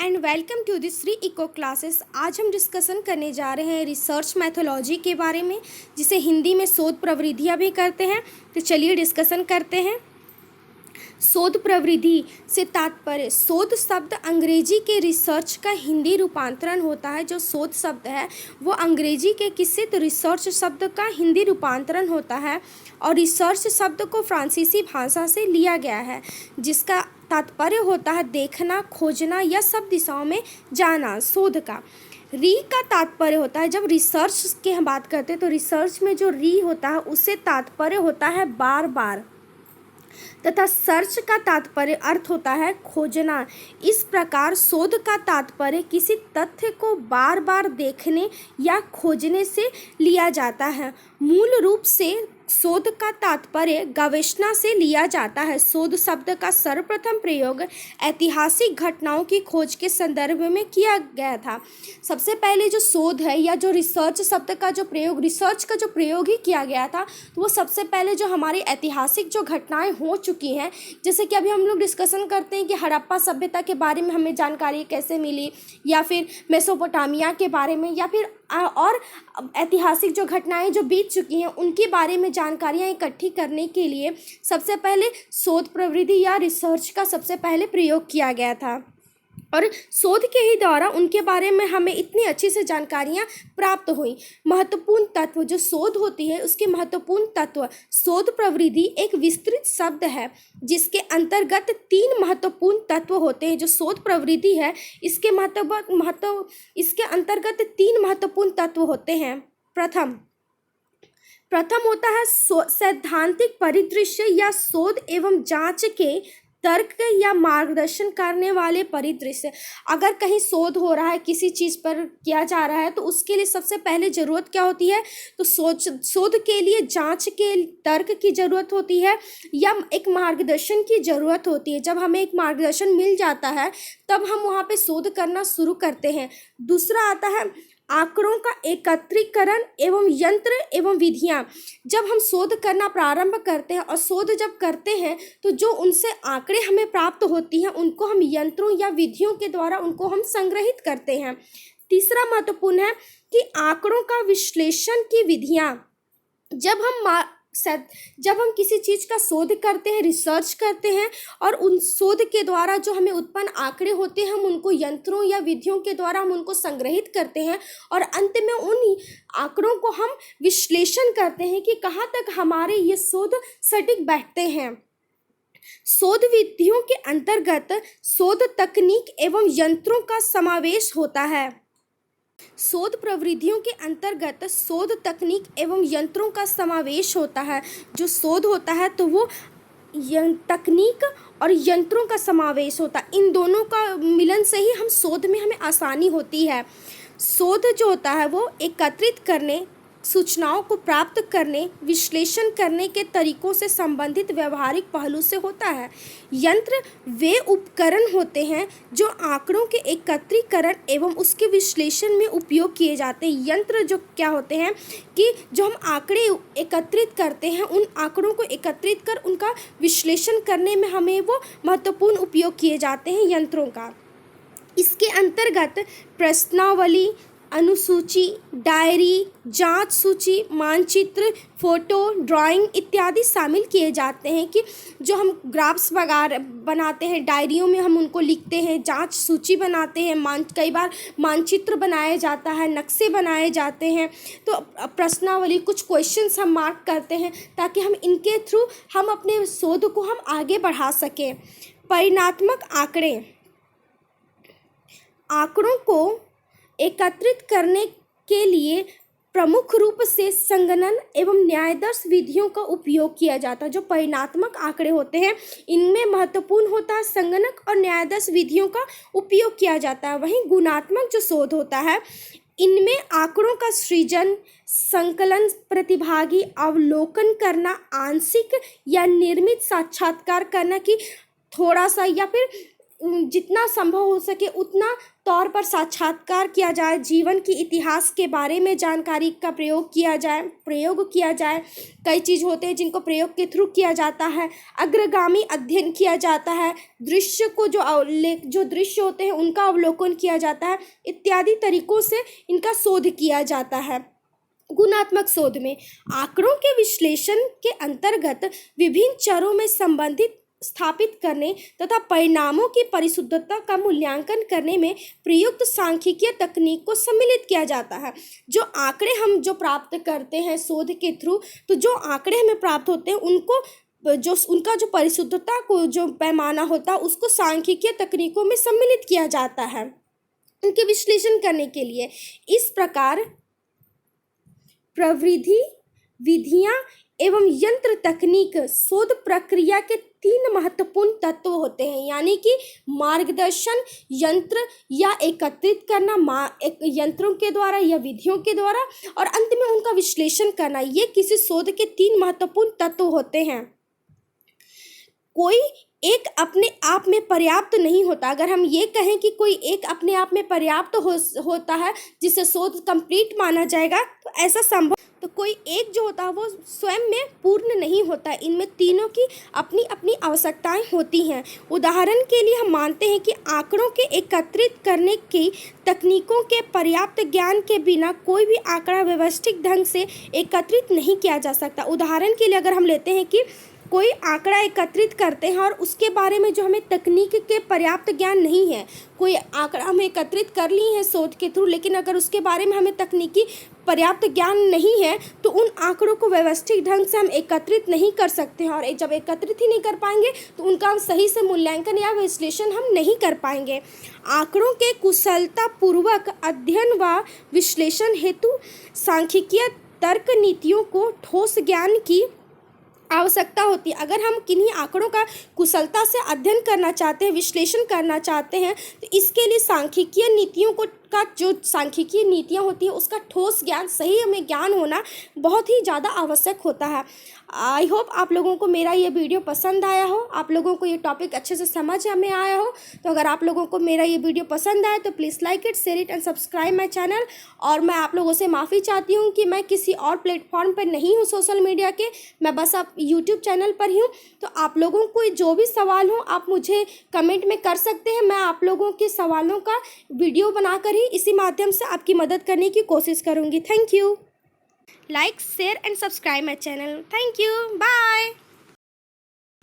And welcome to this free eco classes. आज हम discussion करने जा रहे हैं रिसर्च मैथोलॉजी के बारे में, जिसे हिंदी में शोध प्रवृत्तियाँ भी करते हैं। तो चलिए डिस्कशन करते हैं। शोध प्रवृत्ति से तात्पर्य, शोध शब्द अंग्रेजी के रिसर्च का हिंदी रूपांतरण होता है। जो शोध शब्द है वो अंग्रेजी के किसी तो रिसर्च शब्द का हिंदी रूपांतरण होता है, और रिसर्च शब्द को फ्रांसीसी भाषा से लिया गया है, जिसका तात्पर्य होता है देखना, खोजना या सब दिशाओं में जाना। शोध का री का तात्पर्य होता है, जब रिसर्च की हम बात करते हैं तो रिसर्च में जो री होता है उससे तात्पर्य होता है बार बार, तथा सर्च का तात्पर्य अर्थ होता है खोजना। इस प्रकार शोध का तात्पर्य किसी तथ्य को बार बार देखने या खोजने से लिया जाता है। मूल रूप से शोध का तात्पर्य गवेषणा से लिया जाता है। शोध शब्द का सर्वप्रथम प्रयोग ऐतिहासिक घटनाओं की खोज के संदर्भ में किया गया था। सबसे पहले जो शोध है या जो रिसर्च शब्द का जो प्रयोग, रिसर्च का जो प्रयोग ही किया गया था, तो वो सबसे पहले जो हमारी ऐतिहासिक जो घटनाएं हो चुकी हैं, जैसे कि अभी हम लोग डिस्कशन करते हैं कि हड़प्पा सभ्यता के बारे में हमें जानकारी कैसे मिली, या फिर मेसोपोटामिया के बारे में, या फिर और ऐतिहासिक जो घटनाएं जो बीत चुकी हैं उनके बारे में जानकारियां इकट्ठी करने के लिए सबसे पहले शोध प्रवृत्ति या रिसर्च का सबसे पहले प्रयोग किया गया था। और शोध के ही द्वारा उनके बारे में हमें इतनी अच्छी से जानकारियां प्राप्त हुई। महत्वपूर्ण तत्व, जो शोध होती है उसके महत्वपूर्ण तत्व, शोध प्रवृत्ति एक विस्तृत शब्द है जिसके अंतर्गत 3 महत्वपूर्ण तत्व होते हैं। जो शोध प्रवृत्ति है इसके इसके अंतर्गत 3 महत्वपूर्ण तत्व होते हैं। प्रथम होता है सैद्धांतिक परिदृश्य या शोध एवं जांच के तर्क या मार्गदर्शन करने वाले परिदृश्य। अगर कहीं शोध हो रहा है, किसी चीज़ पर किया जा रहा है, तो उसके लिए सबसे पहले ज़रूरत क्या होती है, तो शोध के लिए जांच के तर्क की ज़रूरत होती है या एक मार्गदर्शन की ज़रूरत होती है। जब हमें एक मार्गदर्शन मिल जाता है तब हम वहाँ पे शोध करना शुरू करते हैं। दूसरा आता है आंकड़ों का एकत्रीकरण एवं यंत्र एवं विधियां। जब हम शोध करना प्रारंभ करते हैं और शोध जब करते हैं तो जो उनसे आंकड़े हमें प्राप्त होती हैं उनको हम यंत्रों या विधियों के द्वारा उनको हम संग्रहित करते हैं। तीसरा महत्वपूर्ण है कि आंकड़ों का विश्लेषण की विधियां। जब हम किसी चीज़ का शोध करते हैं, रिसर्च करते हैं, और उन शोध के द्वारा जो हमें उत्पन्न आंकड़े होते हैं हम उनको यंत्रों या विधियों के द्वारा हम उनको संग्रहित करते हैं, और अंत में उन आंकड़ों को हम विश्लेषण करते हैं कि कहाँ तक हमारे ये शोध सटीक बैठते हैं। शोध विधियों के अंतर्गत शोध तकनीक एवं यंत्रों का समावेश होता है। शोध प्रवृत्तियों के अंतर्गत शोध तकनीक एवं यंत्रों का समावेश होता है। जो शोध होता है तो वो तकनीक और यंत्रों का समावेश होता है। इन दोनों का मिलन से ही हम शोध में हमें आसानी होती है। शोध जो होता है वो एकत्रित करने, सूचनाओं को प्राप्त करने, विश्लेषण करने के तरीकों से संबंधित व्यवहारिक पहलू से होता है। यंत्र वे उपकरण होते हैं जो आंकड़ों के एकत्रीकरण एवं उसके विश्लेषण में उपयोग किए जाते हैं। यंत्र जो क्या होते हैं कि जो हम आंकड़े एकत्रित करते हैं, उन आंकड़ों को एकत्रित कर उनका विश्लेषण करने में हमें वो महत्वपूर्ण उपयोग किए जाते हैं यंत्रों का। इसके अंतर्गत प्रश्नावली, अनुसूची, डायरी, जांच सूची, मानचित्र, फोटो, ड्राइंग इत्यादि शामिल किए जाते हैं। कि जो हम ग्राफ्स वगैरह बनाते हैं, डायरियों में हम उनको लिखते हैं, जांच सूची बनाते हैं, कई बार मानचित्र बनाया जाता है, नक्शे बनाए जाते हैं। तो प्रश्नावली, कुछ क्वेश्चंस हम मार्क करते हैं ताकि हम इनके थ्रू हम अपने शोध को हम आगे बढ़ा सकें। परिणात्मक आंकड़े, आंकड़ों को एकत्रित करने के लिए प्रमुख रूप से संगणन एवं न्यायदर्श विधियों का उपयोग किया जाता है। जो परिणात्मक आंकड़े होते हैं इनमें महत्वपूर्ण होता है संगणक और न्यायदर्श विधियों का उपयोग किया जाता है। वहीं गुणात्मक जो शोध होता है इनमें आंकड़ों का सृजन, संकलन, प्रतिभागी अवलोकन करना, आंशिक या निर्मित साक्षात्कार करना कि थोड़ा सा या फिर जितना संभव हो सके उतना तौर पर साक्षात्कार किया जाए, जीवन की इतिहास के बारे में जानकारी का प्रयोग किया जाए। कई चीज़ होते हैं जिनको प्रयोग के थ्रू किया जाता है। अग्रगामी अध्ययन किया जाता है, दृश्य को जो दृश्य होते हैं उनका अवलोकन किया जाता है, इत्यादि तरीकों से इनका शोध किया जाता है। गुणात्मक शोध में आंकड़ों के विश्लेषण के अंतर्गत विभिन्न चरों में संबंधित स्थापित करने तथा परिणामों की परिशुद्धता का मूल्यांकन करने में प्रयुक्त सांख्यिकीय तकनीक को सम्मिलित किया जाता है। जो आंकड़े हम जो प्राप्त करते हैं शोध के थ्रू, तो जो आंकड़े हमें प्राप्त होते हैं उनको उनका जो परिशुद्धता को जो पैमाना होता है उसको सांख्यिकीय तकनीकों में सम्मिलित किया जाता है उनके विश्लेषण करने के लिए। इस प्रकार प्रविधि, विधियां एवं यंत्र तकनीक शोध प्रक्रिया के 3 महत्वपूर्ण तत्व होते हैं, यानी कि मार्गदर्शन, यंत्र या एकत्रित करना यंत्रों के द्वारा या विधियों के द्वारा, और अंत में उनका विश्लेषण करना। ये किसी शोध के 3 महत्वपूर्ण तत्व होते हैं। कोई एक अपने आप में पर्याप्त नहीं होता। अगर हम ये कहें कि कोई एक अपने आप में पर्याप्त होता है जिसे शोध कंप्लीट माना जाएगा, तो ऐसा संभव, तो कोई एक जो होता है वो स्वयं में पूर्ण नहीं होता। इनमें तीनों की अपनी अपनी आवश्यकताएं होती हैं। उदाहरण के लिए हम मानते हैं कि आंकड़ों के एकत्रित करने की तकनीकों के पर्याप्त ज्ञान के बिना कोई भी आंकड़ा व्यवस्थित ढंग से एकत्रित नहीं किया जा सकता। उदाहरण के लिए अगर हम लेते हैं कि कोई आंकड़ा एकत्रित करते हैं और उसके बारे में जो हमें तकनीक के पर्याप्त ज्ञान नहीं है, कोई आंकड़ा हम एकत्रित कर ली है शोध के थ्रू, लेकिन अगर उसके बारे में हमें तकनीकी पर्याप्त ज्ञान नहीं है तो उन आंकड़ों को व्यवस्थित ढंग से हम एकत्रित नहीं कर सकते हैं, और जब एकत्रित ही नहीं कर पाएंगे तो उनका हम सही से मूल्यांकन या विश्लेषण हम नहीं कर पाएंगे। आंकड़ों के कुशलतापूर्वक अध्ययन व विश्लेषण हेतु सांख्यिकीय तर्क नीतियों को ठोस ज्ञान की आवश्यकता होती है। अगर हम किन्हीं आंकड़ों का कुशलता से अध्ययन करना चाहते हैं, विश्लेषण करना चाहते हैं, तो इसके लिए सांख्यिकीय नीतियों का जो सांख्यिकीय नीतियाँ होती है उसका ठोस ज्ञान, सही हमें ज्ञान होना बहुत ही ज़्यादा आवश्यक होता है। आई होप आप लोगों को मेरा ये वीडियो पसंद आया हो, आप लोगों को ये टॉपिक अच्छे से समझ में आया हो। तो अगर आप लोगों को मेरा ये वीडियो पसंद आए तो please like it, share it and subscribe my channel. और मैं आप लोगों से माफ़ी चाहती हूँ कि मैं किसी और प्लेटफॉर्म पर नहीं हूँ सोशल मीडिया के, मैं बस आप यूट्यूब चैनल पर ही हूँ। तो आप लोगों को जो भी सवाल हो आप मुझे कमेंट में कर सकते हैं। मैं आप लोगों के सवालों का वीडियो बनाकर ही इसी माध्यम से आपकी मदद करने की कोशिश करूँगी। Thank you. Like, share and subscribe my channel. Thank you. Bye.